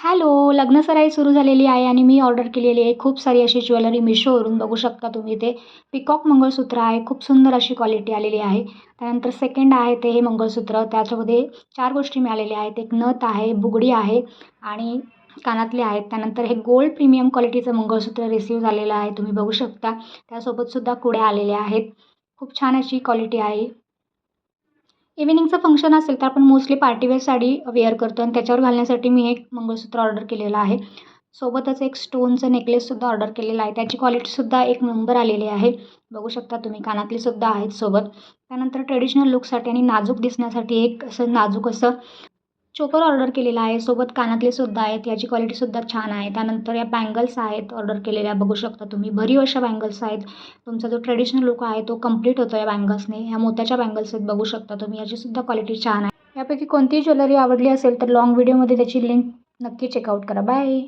Hello, लग्नसराई सुरू झालेली आहे आणि मी ऑर्डर केलेली आहे खूप सारी अशी ज्वेलरी मिशोवरून बघू शकता तुम्ही ते पिकॉक मंगळसूत्र आहे. खूप सुंदर अशी क्वालिटी आलेली आहे. त्यानंतर सेकंड आहे ते हे मंगळसूत्र त्याच्यामध्ये 4 गोष्टी मिळालेल्या आहेत. एक नथ आहे, बुगडी आहे आणि कानातले आहेत. त्यानंतर हे गोल्ड प्रीमियम क्वालिटीचं मंगळसूत्र रिसीव्ह झालेलं आहे. तुम्ही बघू शकता. त्यासोबत सुद्धा कुड्या आलेल्या आहेत. खूप छान अशी क्वालिटी आहे. इव्हिनिंगचं फंक्शन असेल तर आपण मोस्टली पार्टीवेअर साडी वेअर करतो आणि त्याच्यावर घालण्यासाठी मी एक मंगळसूत्र ऑर्डर केलेलं आहे. सोबतच एक स्टोनचं नेकलेससुद्धा ऑर्डर केलेला आहे. त्याची क्वालिटीसुद्धा एक नंबर आलेली आहे. बघू शकता तुम्ही कानातलेसुद्धा आहेत सोबत. त्यानंतर ट्रेडिशनल लूकसाठी आणि नाजूक दिसण्यासाठी एक असं नाजूक असं चोकर ऑर्डर केलेला आहे. सोबत कानातलेसुद्धा आहेत. याची क्वालिटीसुद्धा छान आहे. त्यानंतर या बँगल्स आहेत ऑर्डर केलेल्या बघू शकता तुम्ही. भरीव अशा बँगल्स आहेत. तुमचा जो ट्रेडिशनल लूक आहे तो कंप्लीट होतो या बँगल्सने. ह्या मोत्याच्या बँगल्स आहेत बघू शकता तुम्ही. याचीसुद्धा क्वालिटी छान आहे. यापैकी कोणतीही ज्वेलरी आवडली असेल तर लाँग व्हिडिओमध्ये त्याची लिंक नक्की चेकआउट करा. बाय.